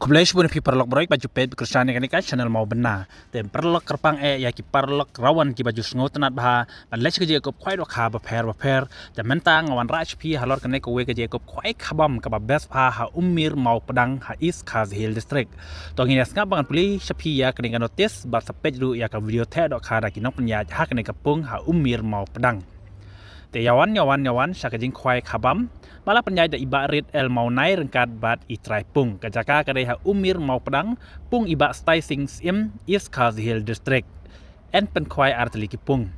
Kublaish pun perlok broik baju pet kerjaan yang kan channel mau benar. Tem perlok kerpang ya ki perlok rawan ki baju sengot tenat bah. Banlech kerja kop kuai dok ha baper. Tem mentang ngawan rach pi halor kene kowe kerja kop kuai kabam ka best ha umir mau pedang ha East Khas Hill District. Tongin ya ngap bangan puli shapi ya kene kan notice ba sepej ru ya ka video te dok ha da ki nok penya ha kene kapung ha umir mau pedang. Te yawan syakajing kuai kabam malah penyai da iba rit el mau nai rengkat bat itrai pung kajaka kadai ha umir mau pedang pung iba stai sings im East Khas Hill District en pen kuai arteli ki pung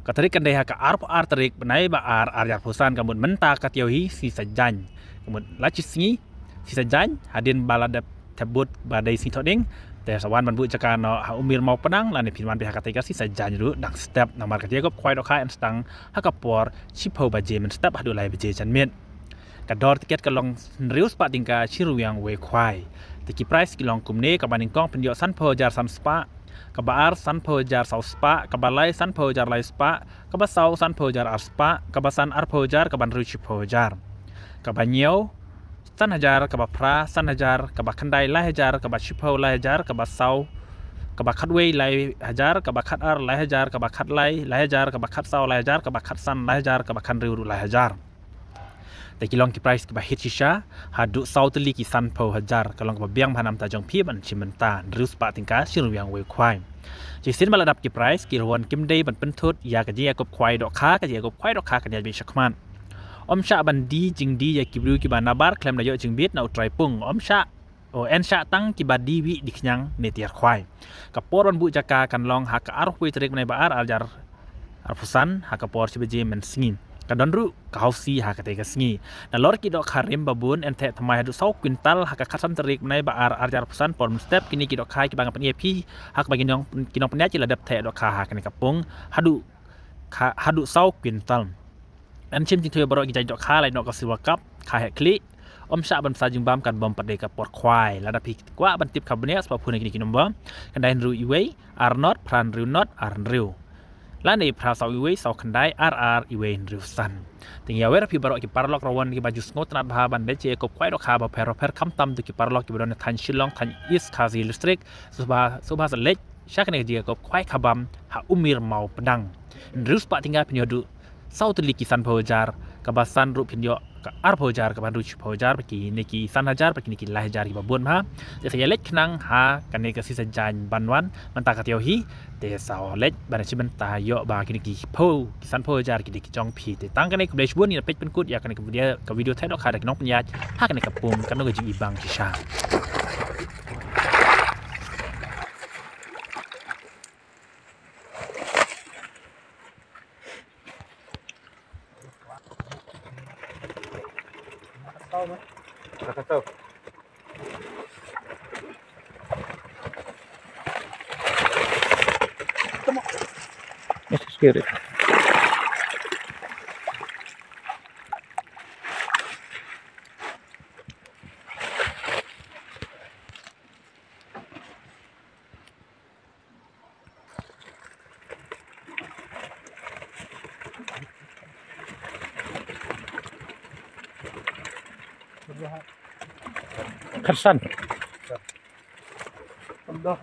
katari kandai ha ka arp arterik benai ba ar pusan kamun menta katiohi si sajan kamun lacisngi si sajan hadin balada tabut badai si toding te sawan ban bu jaka no ha umir mau pedang lan pinwan pihak ketiga si sajan ru dang step namar katia kop kuai dokha en stang ha kapor chipo baje men step hadu lai baje janmien kador tiket kalong rius pak tingka chiru yang we kwai tiki price kilong kumne kabaning kong pendio san po jar san spa kabar san po jar sau spa kabalai san po jar lai spa kabasau san po jar ar spa kabasan ar po jar kaban riu chipo jar kabanyau san hajar kabapra san hajar kabakandai lai hajar kabachipo lai hajar kabasau kabakhatwei lai hajar kabakhat ar lai hajar kabakhat lai hajar kabakhat sau lai hajar kabakhat san lai hajar kabakhan riu lai hajar Tekilong ki price ki ba hitchisha hadu sauteli ki san po hajar kalong ka biang phanam ta jong phi ban chimenta drus pa tingka siru yang we khwai chi sin maladap ki price ki ron kim dei ban penthut ya ka ji akop khwai dok kha ka ji akop khwai dok kha ka ya bi shakman sha ban di jing di ya ki bru ki ba nabar klem na yo jing bit na utrai pung sha o en sha tang ki ba di wi diknyang ne tiar khwai ka poron bu jaka kan long ha ka ar hui trik nai ba ar jar arfusan ha ka por chi beje men singin kadonru kausi ha kate kasngi na lor ki dok harim babun ente thamai hadu sau quintal ha ka khasan terik nai ba ar pusan pon step kini ki dok khai ki bang pan ep ha ka baginong kinong penya ci ladap the dok ha kane kapung hadu sau quintal an chim jing thoi baro ki jai dok kha lai nok ka siwa kap kha he kli sha ban sa jing bam kan bom padai ka por khwai ladap hi kwa ban tip kabne spa phune kini kinom ba kan dai ru iwei ar not pran ru not ar riu lan nei pra sau iwe sau khandai iwe riu san ting ya wer pi barok ki parlok rawan ki baju sngot nat bha ban beche ko kwai dok kha ba per kham tam tu ki parlok ki bodon than shillong than East Khas Hill District subha sa lek shakne dia ko kwai khabam ha umir mau pedang riu spa tinggal pinyodu sau tu liki san pojar kabasan ru pinyo ka ar pojar ka ban ru pojar ki neki san hajar ki neki lah hajar ki babun ha te saya lek knang ha kane ka si sajan banwan manta ka tiohi te sao lek ban chi menta yo ba ki neki po ki san pojar ki neki jong phi te tang kane ku blech bun ni pech pen kut ya kane ka video the dok kha dak nok penya ha kane ka pum kan no ji ibang ki sha Tahu. Yes, scary. Kersan. Udah.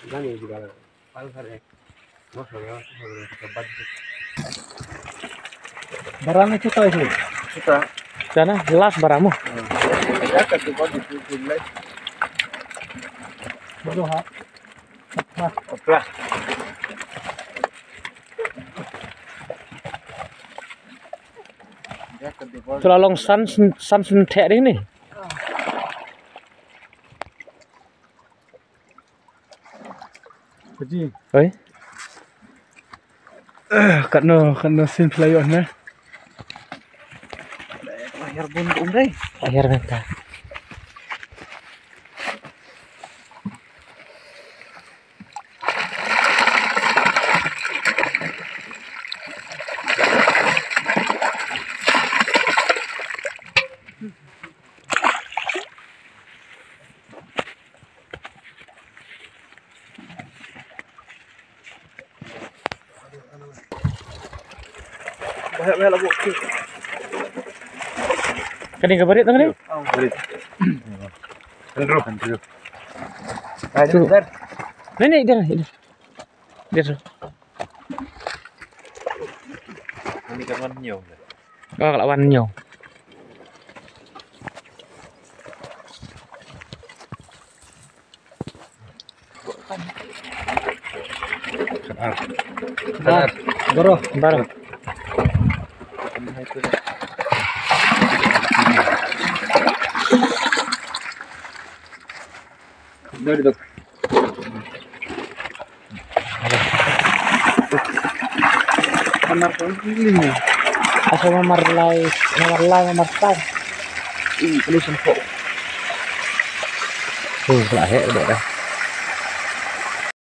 Ini juga paling hari. Barang itu tahu itu. Kita. Sana jelas barangmu. Ya kan tu body film lai. Bodoh ha. Mas, oplah. Ya kan tu body. Terlalu san thek ni. Jadi. Oi. Kena sin play on na. Akhir bun deh. Akhir bentar. Bahaya lah bu. Kani ka barit ngani? Barit. Andro. Tuh. Nenek dia. Dia. Ini kan nyo. Oh, lawan nyo. Baru. Dari dok. Kamar ini. Asal mamarlay, mamartan. Ini sempok. Tuh, lahir udah dah.